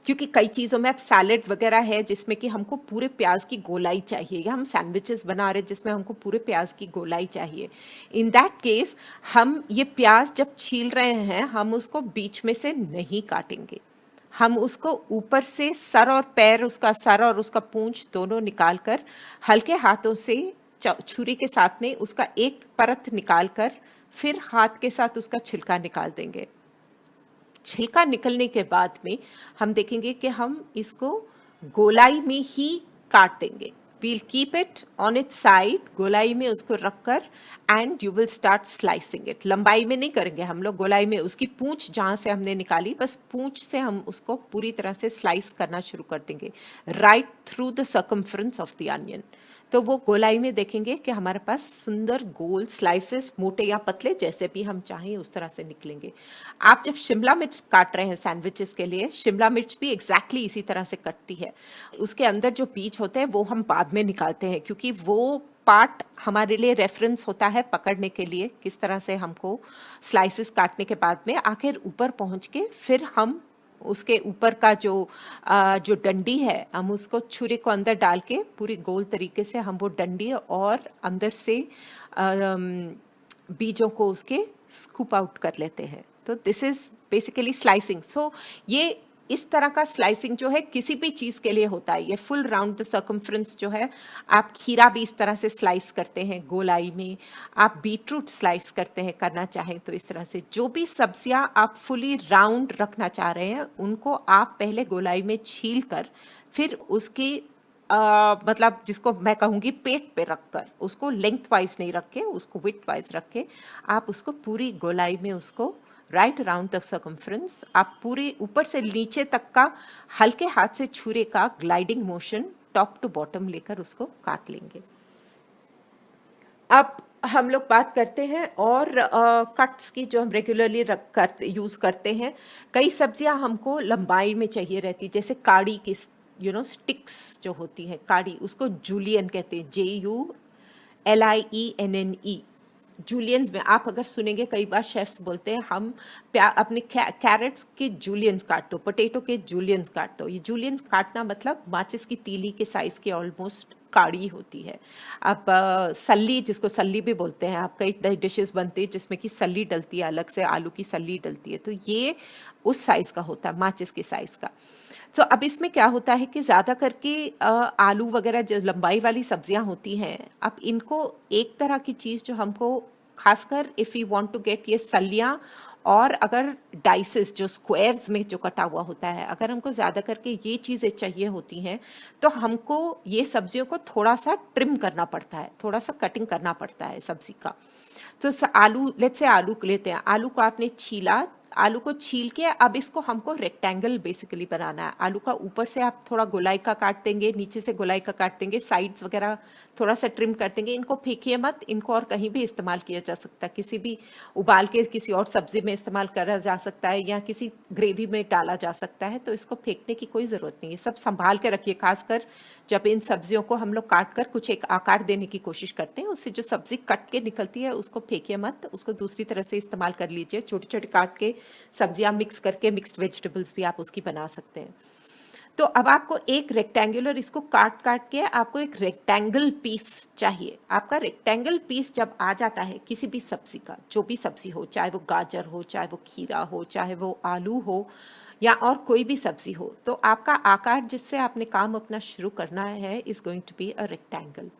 क्योंकि कई चीज़ों में अब सैलेड वगैरह है जिसमें कि हमको पूरे प्याज की गोलाई चाहिए, या हम सैंडविचेस बना रहे जिसमें हमको पूरे प्याज की गोलाई चाहिए, इन दैट केस हम ये प्याज जब छील रहे हैं हम उसको बीच में से नहीं काटेंगे, हम उसको ऊपर से सर और पैर, उसका सर और उसका पूंछ दोनों निकाल कर हल्के हाथों से छुरी के साथ में उसका एक परत निकाल कर फिर हाथ के साथ उसका छिलका निकाल देंगे। छिलका निकलने के बाद में हम देखेंगे कि हम इसको गोलाई में ही काट देंगे। We'll keep it on its side, गोलाई में उसको रखकर and you will start slicing it। लंबाई में नहीं करेंगे हम लोग, गोलाई में उसकी पूंछ जहाँ से हमने निकाली बस पूंछ से हम उसको पूरी तरह से स्लाइस करना शुरू कर देंगे right through the circumference of the onion। तो वो गोलाई में देखेंगे कि हमारे पास सुंदर गोल स्लाइसेस, मोटे या पतले जैसे भी हम चाहें उस तरह से निकलेंगे। आप जब शिमला मिर्च काट रहे हैं सैंडविचेस के लिए, शिमला मिर्च भी एग्जैक्टली इसी तरह से कटती है। उसके अंदर जो बीज होते हैं वो हम बाद में निकालते हैं क्योंकि वो पार्ट हमारे लिए रेफरेंस होता है पकड़ने के लिए किस तरह से हमको स्लाइसेस काटने के बाद में आखिर ऊपर पहुंच के फिर हम उसके ऊपर का जो डंडी है हम उसको छुरी को अंदर डाल के पूरी गोल तरीके से हम वो डंडी और अंदर से बीजों को उसके स्कूप आउट कर लेते हैं। तो दिस इज बेसिकली स्लाइसिंग। सो ये इस तरह का स्लाइसिंग जो है किसी भी चीज़ के लिए होता है, ये फुल राउंड द सर्कमफ्रेंस जो है। आप खीरा भी इस तरह से स्लाइस करते हैं गोलाई में, आप बीटरूट स्लाइस करते हैं करना चाहें तो इस तरह से। जो भी सब्जियां आप फुली राउंड रखना चाह रहे हैं उनको आप पहले गोलाई में छील कर फिर उसकी मतलब जिसको मैं कहूँगी पेट पे रखकर, उसको लेंथ वाइज नहीं रखे, उसको विड्थ वाइज रखे, आप उसको पूरी गोलाई में उसको राइट अराउंड द सर्कमफ्रेंस आप पूरे ऊपर से नीचे तक का हल्के हाथ से छुरे का gliding motion top to bottom लेकर उसको काट लेंगे। अब हम लोग बात करते हैं और कट्स की जो हम रेगुलरली यूज़ करते हैं। कई सब्जियां हमको लंबाई में चाहिए रहती, जैसे काड़ी की स्टिक्स जो होती हैं, काड़ी उसको जूलियन कहते हैं, JULIENNE। जूलियंस में आप अगर सुनेंगे कई बार शेफ्स बोलते हैं हम अपने कैरेट्स के जूलियंस काट दो, पोटैटो के जूलियंस काट दो। ये जूलियंस काटना मतलब माचिस की तीली के साइज की ऑलमोस्ट काड़ी होती है। अब सल्ली, जिसको सल्ली भी बोलते हैं, आप कई डिशेस बनते हैं जिसमें कि सल्ली डलती है, अलग से आलू की सल्ली डलती है, तो ये उस साइज का होता है, माचिस के साइज का। तो अब इसमें क्या होता है कि ज़्यादा करके आलू वगैरह जो लंबाई वाली सब्जियां होती हैं, अब इनको एक तरह की चीज़ जो हमको खासकर if you want to get ये सलियां, और अगर डाइसेस जो स्क्वायर्स में जो कटा हुआ होता है, अगर हमको ज़्यादा करके ये चीज़ें चाहिए होती हैं तो हमको ये सब्जियों को थोड़ा सा ट्रिम करना पड़ता है, थोड़ा सा कटिंग करना पड़ता है सब्जी का। तो आलू, लेट्स से आलू लेते हैं, आलू को आपने छीला, आलू को छील के अब इसको हमको रेक्टेंगल बेसिकली बनाना है। आलू का ऊपर से आप थोड़ा गोलाई का काट देंगे, नीचे से गोलाई का काट देंगे, साइड्स वगैरह थोड़ा सा ट्रिम कर देंगे। इनको फेंकिए मत, इनको और कहीं भी इस्तेमाल किया जा सकता है, किसी भी उबाल के किसी और सब्जी में इस्तेमाल करा जा सकता है या किसी ग्रेवी में डाला जा सकता है, तो इसको फेंकने की कोई ज़रूरत नहीं है। सब संभाल के रखिए, खासकर जब इन सब्जियों को हम लोग काट कर कुछ एक आकार देने की कोशिश करते हैं, उससे जो सब्जी कट के निकलती है उसको फेंकिए मत, उसको दूसरी तरह से इस्तेमाल कर लीजिए। छोटे छोटे काट के सब्जियां मिक्स करके मिक्स्ड वेजिटेबल्स भी आप उसकी बना सकते हैं। तो अब आपको एक रेक्टेंगुलर, इसको काट काट के आपको एक रेक्टेंगल पीस चाहिए। आपका रेक्टेंगल पीस जब आ जाता है किसी भी सब्जी का, जो भी सब्जी हो, चाहे वो गाजर हो, चाहे वो खीरा हो, चाहे वो आलू हो या और कोई भी सब्जी हो, तो आपका आकार जिससे आपने काम अपना शुरू करना है is going to be a rectangle.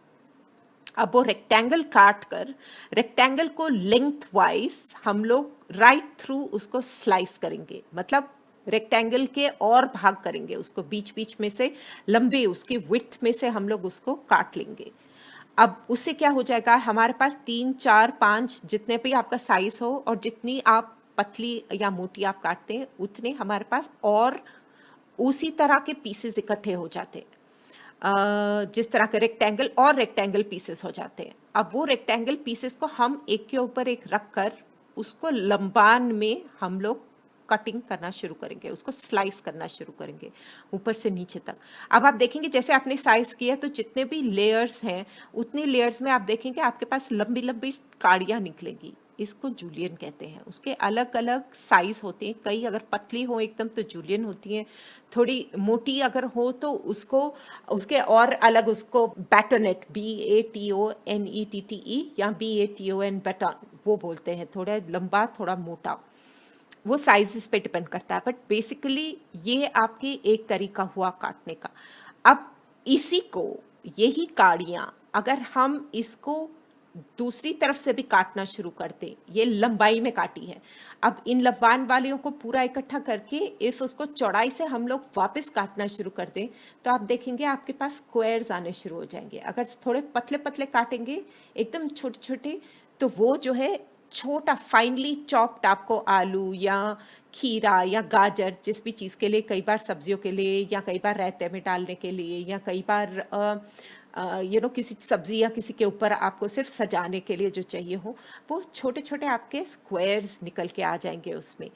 अब वो रेक्टेंगल काट कर रेक्टेंगल को लेंथ वाइज हम लोग राइट थ्रू उसको स्लाइस करेंगे, मतलब रेक्टेंगल के और भाग करेंगे उसको, बीच बीच में से लंबे उसके विड्थ में से हम लोग उसको काट लेंगे। अब उससे क्या हो जाएगा, हमारे पास 3, 4, 5 जितने भी आपका साइज हो और जितनी आप पतली या मोटी आप काटते हैं उतने हमारे पास और उसी तरह के पीसेस इकट्ठे हो जाते हैं। जिस तरह के रेक्टेंगल और रेक्टेंगल पीसेस हो जाते हैं। अब वो रेक्टेंगल पीसेस को हम एक के ऊपर एक रख कर उसको लंबान में हम लोग कटिंग करना शुरू करेंगे, उसको स्लाइस करना शुरू करेंगे ऊपर से नीचे तक। अब आप देखेंगे जैसे आपने साइज किया तो जितने भी लेयर्स हैं उतने लेयर्स में आप देखेंगे आपके पास लंबी लंबी काड़ियाँ निकलेंगी। इसको जूलियन कहते हैं। उसके अलग अलग साइज होते हैं, कई अगर पतली हो एकदम तो जूलियन होती हैं, थोड़ी मोटी अगर हो तो उसको उसके और अलग उसको बैटोनेट, BATONETTE या BATON बैटन वो बोलते हैं, थोड़ा लंबा थोड़ा मोटा, वो साइजेस पे डिपेंड करता है। बट बेसिकली ये आपके एक तरीका हुआ काटने का। अब इसी को, यही काड़ियाँ अगर हम इसको दूसरी तरफ से भी काटना शुरू करते, ये लंबाई में काटी है, अब इन लंबान वालियों को पूरा इकट्ठा करके इफ उसको चौड़ाई से हम लोग वापस काटना शुरू कर दें तो आप देखेंगे आपके पास स्क्वायर्स आने शुरू हो जाएंगे। अगर थोड़े पतले पतले काटेंगे एकदम छोटे छोटे तो वो जो है छोटा फाइनली चॉप्ड आपको आलू या खीरा या गाजर, जिस भी चीज़ के लिए, कई बार सब्जियों के लिए या कई बार रायते में डालने के लिए या कई बार किसी सब्जी या किसी के ऊपर आपको सिर्फ सजाने के लिए जो चाहिए हो, वो छोटे छोटे आपके स्क्वायर्स निकल के आ जाएंगे उसमें।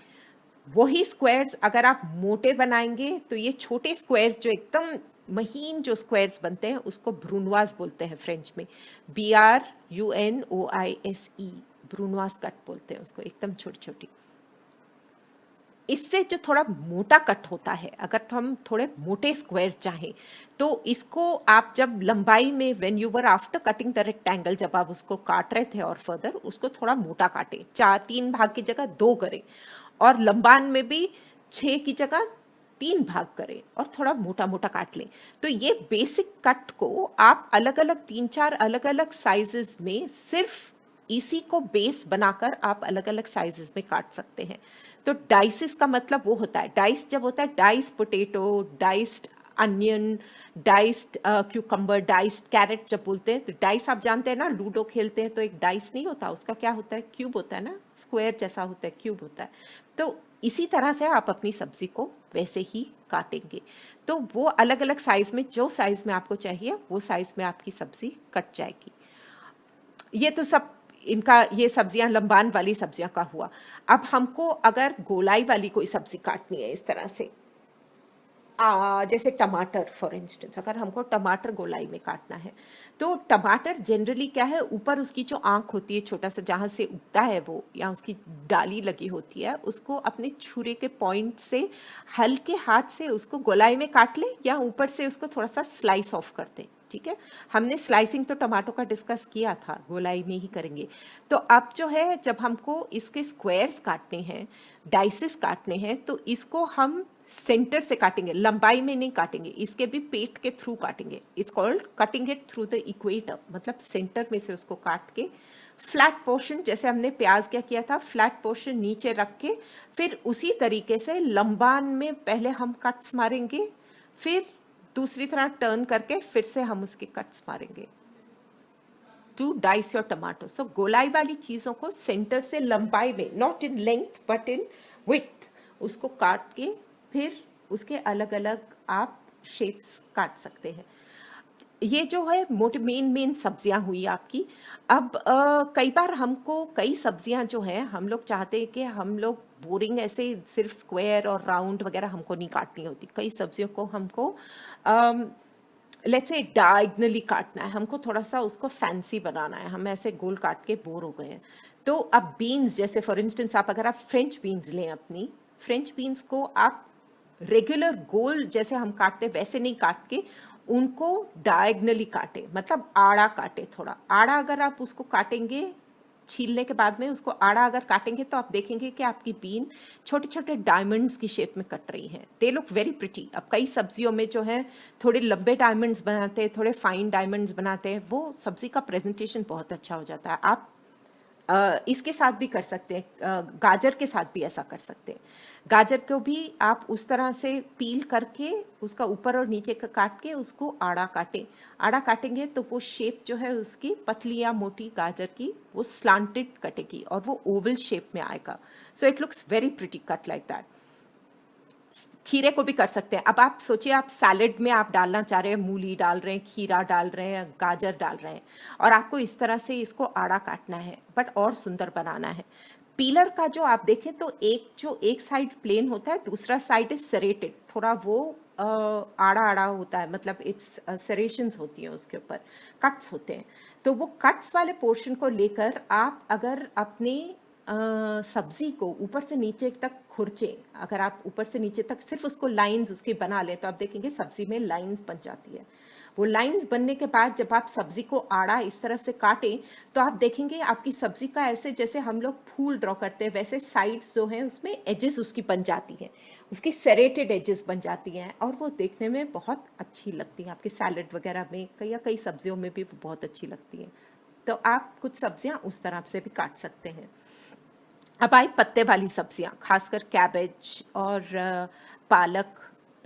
वही स्क्वायर्स अगर आप मोटे बनाएंगे तो ये छोटे स्क्वायर्स जो एकदम महीन जो स्क्वायर्स बनते हैं उसको ब्रूनवास बोलते हैं फ्रेंच में, BRUNOISE, ब्रूनवास कट बोलते हैं उसको, एकदम छोटी छोटी। इससे जो थोड़ा मोटा कट होता है, अगर तो हम थोड़े मोटे स्क्वायर चाहें तो इसको आप जब लंबाई में when you were after cutting the rectangle, जब आप उसको काट रहे थे और फर्दर उसको थोड़ा मोटा काटें, 3 भाग की जगह 2 करें, और लंबान में भी 6 की जगह 3 भाग करें और थोड़ा मोटा मोटा काट लें। तो ये बेसिक कट को आप अलग अलग 3-4 अलग अलग साइजेस में, सिर्फ इसी को बेस बनाकर आप अलग अलग साइजेस में काट सकते हैं। तो डाइसिस का मतलब वो होता है, डाइस जब होता है, dice potato, diced onion, diced cucumber, diced carrot जब बोलते हैं तो डाइस आप जानते हैं ना, लूडो खेलते हैं तो एक डाइस नहीं होता, उसका क्या होता है, क्यूब होता है ना, स्क्वायर जैसा होता है, क्यूब होता है। तो इसी तरह से आप अपनी सब्जी को वैसे ही काटेंगे तो वो अलग अलग साइज में, जो साइज में आपको चाहिए वो साइज में आपकी सब्जी कट जाएगी। ये तो सब इनका, ये सब्जियां लंबान वाली सब्जियां का हुआ। अब हमको अगर गोलाई वाली कोई सब्जी काटनी है इस तरह से, जैसे टमाटर फॉर इंस्टेंस, अगर हमको टमाटर गोलाई में काटना है तो टमाटर जनरली क्या है, ऊपर उसकी जो आंख होती है, छोटा सा जहाँ से उगता है वो, या उसकी डाली लगी होती है, उसको अपने छुरे के पॉइंट से हल्के हाथ से उसको गोलाई में काट ले या ऊपर से उसको थोड़ा सा स्लाइस ऑफ कर दे। ठीक है, हमने स्लाइसिंग तो टमाटो का डिस्कस किया था, गोलाई में ही करेंगे। तो अब जो है, जब हमको इसके स्क्वायर्स काटने हैं, डाइसेस काटने हैं, तो इसको हम सेंटर से काटेंगे, लंबाई में नहीं काटेंगे, इसके भी पेट के थ्रू काटेंगे। It's called cutting it through the equator, मतलब सेंटर में से उसको काट के फ्लैट पोर्शन, जैसे हमने प्याज क्या किया था, फ्लैट पोर्शन नीचे रख के फिर उसी तरीके से लंबान में पहले हम कट्स मारेंगे, फिर दूसरी तरह टर्न करके फिर से हम उसके कट्स मारेंगे टू डाइस योर टमाटो। सो गोलाई वाली चीज़ों को सेंटर से लंबाई में, not in length but in width, उसको काट के फिर उसके अलग अलग आप शेप्स काट सकते हैं। ये जो है मोटे मेन सब्जियां हुई आपकी। अब कई बार हमको कई सब्जियां जो हैं, हम लोग चाहते हैं कि हम लोग बोरिंग ऐसे सिर्फ स्क्वायर और राउंड वगैरह हमको नहीं काटनी होती, कई सब्जियों को हमको लेट्स से डायगनली काटना है, हमको थोड़ा सा उसको फैंसी बनाना है, हम ऐसे गोल काट के बोर हो गए हैं। तो अब बीन्स, जैसे फॉर इंस्टेंस आप अगर आप फ्रेंच बीन्स लें, अपनी फ्रेंच बीन्स को आप रेगुलर गोल जैसे हम काटते वैसे नहीं काट के उनको डायगनली काटे, मतलब आड़ा काटे, थोड़ा आड़ा अगर आप उसको काटेंगे, छीलने के बाद में उसको आड़ा अगर काटेंगे तो आप देखेंगे कि आपकी बीन छोटे छोटे डायमंड्स की शेप में कट रही हैं। They look very pretty. अब कई सब्जियों में जो है थोड़े लंबे डायमंड्स बनाते हैं, थोड़े फाइन डायमंड्स बनाते हैं, वो सब्जी का प्रेजेंटेशन बहुत अच्छा हो जाता है। आप इसके साथ भी कर सकते हैं, गाजर के साथ भी ऐसा कर सकते हैं। गाजर को भी आप उस तरह से पील करके उसका ऊपर और नीचे का काट के उसको आड़ा काटें। आड़ा काटेंगे तो वो शेप जो है उसकी पतली या मोटी गाजर की, वो स्लांटेड कटेगी और वो ओवल शेप में आएगा। So it looks very pretty cut like that. खीरे को भी कर सकते हैं। अब आप सोचिए, आप सैलेड में आप डालना चाह रहे हैं, मूली डाल रहे हैं, खीरा डाल रहे हैं, गाजर डाल रहे हैं, और आपको इस तरह से इसको आड़ा काटना है बट और सुंदर बनाना है। पीलर का जो आप देखें तो एक साइड प्लेन होता है, दूसरा साइड इज सेरेटेड, थोड़ा वो आड़ा आड़ा होता है, मतलब इट्स सेरेशंस होती हैं उसके ऊपर, कट्स होते हैं। तो वो कट्स वाले पोर्शन को लेकर आप अगर अपने सब्जी को ऊपर से नीचे तक खुरचे, अगर आप ऊपर से नीचे तक सिर्फ उसको लाइंस उसकी बना लें तो आप देखेंगे सब्जी में लाइंस बन जाती है। वो लाइंस बनने के बाद जब आप सब्जी को आड़ा इस तरह से काटें तो आप देखेंगे आपकी सब्जी का ऐसे जैसे हम लोग फूल ड्रॉ करते हैं वैसे साइड्स जो हैं उसमें एजेस उसकी बन जाती हैं, उसकी सेरेटेड एजेस बन जाती हैं, और वो देखने में बहुत अच्छी लगती हैं। आपके सैलड वगैरह में कई सब्जियों में भी वो बहुत अच्छी लगती हैं। तो आप कुछ सब्जियां उस तरह से भी काट सकते हैं। अब आई पत्ते वाली सब्जियां, खासकर कैबेज और पालक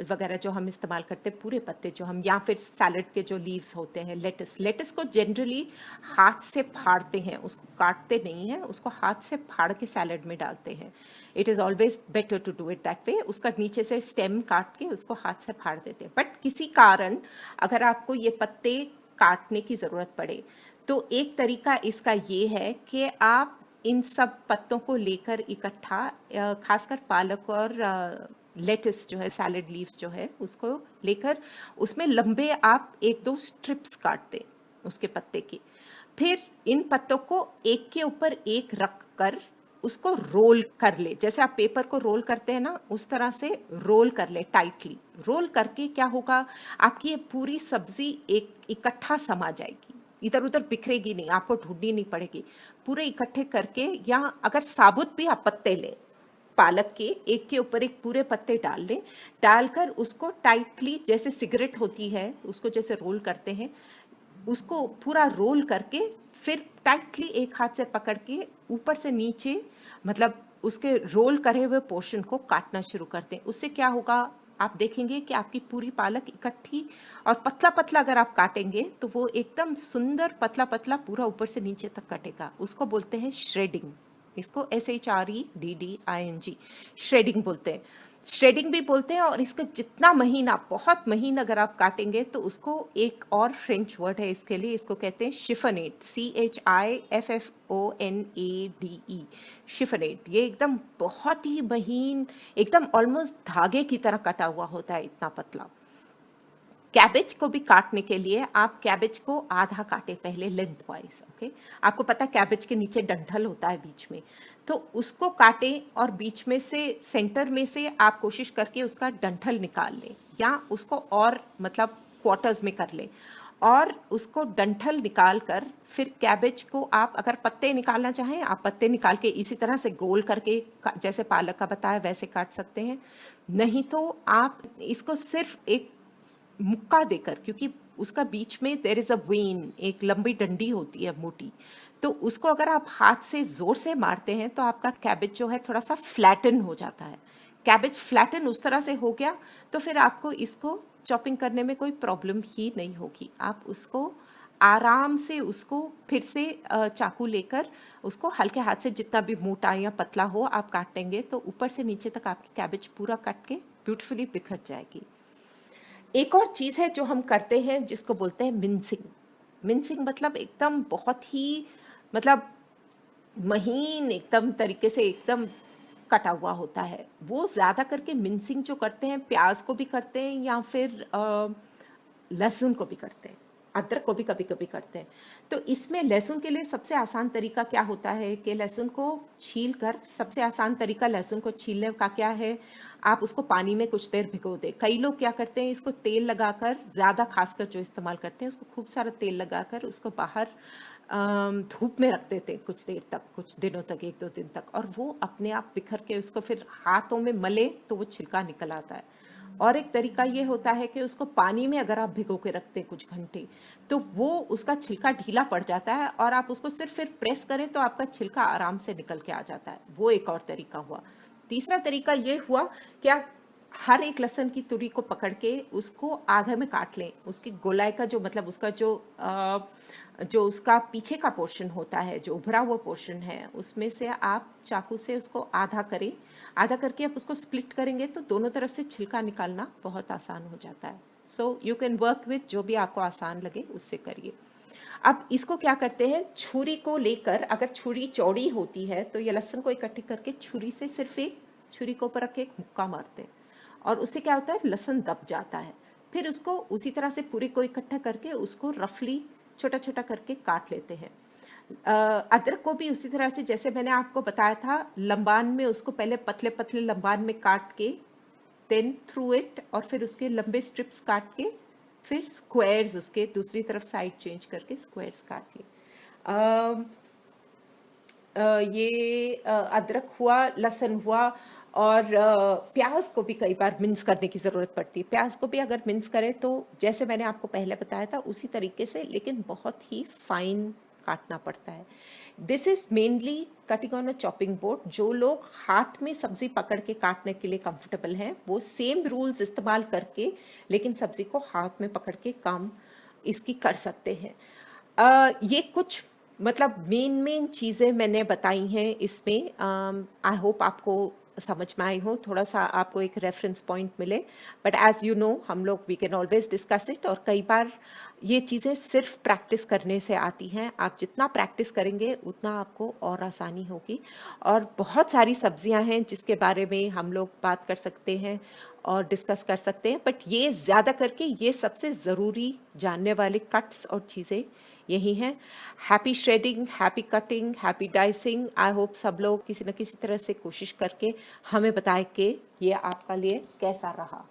वगैरह जो हम इस्तेमाल करते हैं, पूरे पत्ते जो हम, या फिर सैलड के जो लीव्स होते हैं, लेटिस को जनरली हाथ से फाड़ते हैं, उसको काटते नहीं हैं, उसको हाथ से फाड़ के सैलड में डालते हैं। It is always better to do it that way. उसका नीचे से स्टेम काट के उसको हाथ से फाड़ देते हैं। बट किसी कारण अगर आपको ये पत्ते काटने की ज़रूरत पड़े तो एक तरीका इसका ये है कि आप इन सब पत्तों को लेकर इकट्ठा, खासकर पालक और लेटिस जो है, सैलड लीव्स जो है, उसको लेकर उसमें लंबे आप 1-2 स्ट्रिप्स काट दें उसके पत्ते की। फिर इन पत्तों को एक के ऊपर एक रख कर उसको रोल कर ले, जैसे आप पेपर को रोल करते हैं ना, उस तरह से रोल कर ले टाइटली। रोल करके क्या होगा, आपकी ये पूरी सब्जी एक इकट्ठा समा जाएगी, इधर उधर बिखरेगी नहीं, आपको ढूंढनी नहीं पड़ेगी। पूरे इकट्ठे करके, या अगर साबुत भी आप पत्ते लें पालक के, एक के ऊपर एक पूरे पत्ते डाल लें, डालकर उसको टाइटली, जैसे सिगरेट होती है उसको जैसे रोल करते हैं, उसको पूरा रोल करके फिर टाइटली एक हाथ से पकड़ के ऊपर से नीचे, मतलब उसके रोल करे हुए पोर्शन को काटना शुरू करते हैं। उससे क्या होगा, आप देखेंगे कि आपकी पूरी पालक इकट्ठी और पतला पतला अगर आप काटेंगे तो वो एकदम सुंदर पतला पतला पूरा ऊपर से नीचे तक कटेगा। उसको बोलते हैं श्रेडिंग। इसको SHREDDING श्रेडिंग बोलते हैं, श्रेडिंग भी बोलते हैं। और इसका जितना महीन, आप बहुत महीन अगर आप काटेंगे तो उसको, एक और फ्रेंच वर्ड है इसके लिए, इसको कहते हैं शिफनेट, CHIFFONADE, शिफनेट। ये एकदम बहुत ही महीन, एकदम ऑलमोस्ट धागे की तरह कटा हुआ होता है, इतना पतला। कैबेज को भी काटने के लिए आप कैबेज को आधा काटे पहले लेंथ वाइज, ओके। आपको पता है कैबेज के नीचे डंठल होता है बीच में, तो उसको काटें और बीच में से, सेंटर में से आप कोशिश करके उसका डंठल निकाल लें, या उसको और मतलब क्वार्टर्स में कर लें, और उसको डंठल निकाल कर फिर कैबेज को आप अगर पत्ते निकालना चाहें, आप पत्ते निकाल के इसी तरह से गोल करके, जैसे पालक का बताया वैसे काट सकते हैं। नहीं तो आप इसको सिर्फ एक मुक्का देकर, क्योंकि उसका बीच में देयर इज अ वेन, एक लंबी डंडी होती है मोटी, तो उसको अगर आप हाथ से जोर से मारते हैं तो आपका कैबेज जो है थोड़ा सा फ्लैटन हो जाता है। कैबेज फ्लैटन उस तरह से हो गया तो फिर आपको इसको चॉपिंग करने में कोई प्रॉब्लम ही नहीं होगी। आप उसको आराम से, उसको फिर से चाकू लेकर उसको हल्के हाथ से, जितना भी मोटा या पतला हो आप काटेंगे तो ऊपर से नीचे तक आपकी कैबेज पूरा कट के ब्यूटीफुली बिखर जाएगी। एक और चीज़ है जो हम करते हैं जिसको बोलते हैं मिन्सिंग। मिन्सिंग मतलब एकदम बहुत ही, मतलब महीन एकदम तरीके से एकदम कटा हुआ होता है। वो ज़्यादा करके मिन्सिंग जो करते हैं, प्याज को भी करते हैं या फिर लहसुन को भी करते हैं, अदरक को भी कभी कभी करते हैं। तो इसमें लहसुन के लिए सबसे आसान तरीका क्या होता है कि लहसुन को छील कर, सबसे आसान तरीका लहसुन को छीलने का क्या है, आप उसको पानी में कुछ देर भिगो दें। कई लोग क्या करते हैं, इसको तेल लगाकर, ज़्यादा खासकर जो इस्तेमाल करते हैं, उसको खूब सारा तेल लगाकर उसको बाहर धूप में रख देते हैं कुछ देर तक, कुछ दिनों तक, 1-2 दिन तक, और वो अपने आप बिखर के उसको फिर हाथों में मले तो वो छिलका निकल आता है। और एक तरीका ये होता है कि उसको पानी में अगर आप भिगो के रखते हैं कुछ घंटे तो वो उसका छिलका ढीला पड़ जाता है और आप उसको सिर्फ फिर प्रेस करें तो आपका छिलका आराम से निकल के आ जाता है। वो एक और तरीका हुआ। तीसरा तरीका ये हुआ कि आप हर एक लहसुन की तुरी को पकड़ के उसको आधा में काट लें। उसकी गोलाई का जो मतलब उसका जो उसका पीछे का पोर्शन होता है, जो उभरा हुआ पोर्शन है, उसमें से आप चाकू से उसको आधा करें। आधा करके आप उसको स्प्लिट करेंगे तो दोनों तरफ से छिलका निकालना बहुत आसान हो जाता है। So you can work with जो भी आपको आसान लगे उससे करिए। अब इसको क्या करते हैं, छुरी को लेकर, अगर छुरी चौड़ी होती है तो ये लहसुन को इकट्ठे करके छुरी से सिर्फ एक छुरी को ऊपर रख के एक मुक्का मारते हैं और उससे क्या होता है, लहसुन दब जाता है। फिर उसको उसी तरह से पूरी को इकट्ठा करके उसको रफली छोटा छोटा करके काट लेते हैं। अदरक को भी उसी तरह से, जैसे मैंने आपको बताया था, लंबान में उसको पहले पतले पतले लंबान में काट के देन थ्रू इट, और फिर उसके लंबे स्ट्रिप्स काट के फिर स्क्वायर्स उसके दूसरी तरफ साइड चेंज करके स्क्वायर्स काट लिए। ये अदरक हुआ, लहसुन हुआ, और प्याज को भी कई बार मिन्स करने की ज़रूरत पड़ती है। प्याज को भी अगर मिन्स करें तो जैसे मैंने आपको पहले बताया था उसी तरीके से, लेकिन बहुत ही फाइन काटना पड़ता है। This is mainly cutting on a chopping board. जो लोग हाथ में सब्जी पकड़ के काटने के लिए कंफर्टेबल हैं वो सेम रूल्स इस्तेमाल करके लेकिन सब्जी को हाथ में पकड़ के काम इसकी कर सकते हैं। ये कुछ मतलब मेन चीज़ें मैंने बताई हैं इसमें। आई होप आपको समझ में आई हो, थोड़ा सा आपको एक रेफरेंस पॉइंट मिले। बट एज यू नो, हम लोग we can always discuss it, और कई बार ये चीज़ें सिर्फ प्रैक्टिस करने से आती हैं। आप जितना प्रैक्टिस करेंगे उतना आपको और आसानी होगी। और बहुत सारी सब्जियां हैं जिसके बारे में हम लोग बात कर सकते हैं और डिस्कस कर सकते हैं, बट ये ज़्यादा करके ये सबसे ज़रूरी जानने वाले कट्स और चीज़ें यही हैं। Happy shredding, happy cutting, happy dicing. I hope सब लोग किसी न किसी तरह से कोशिश करके हमें बताएं कि ये आपका लिए कैसा रहा।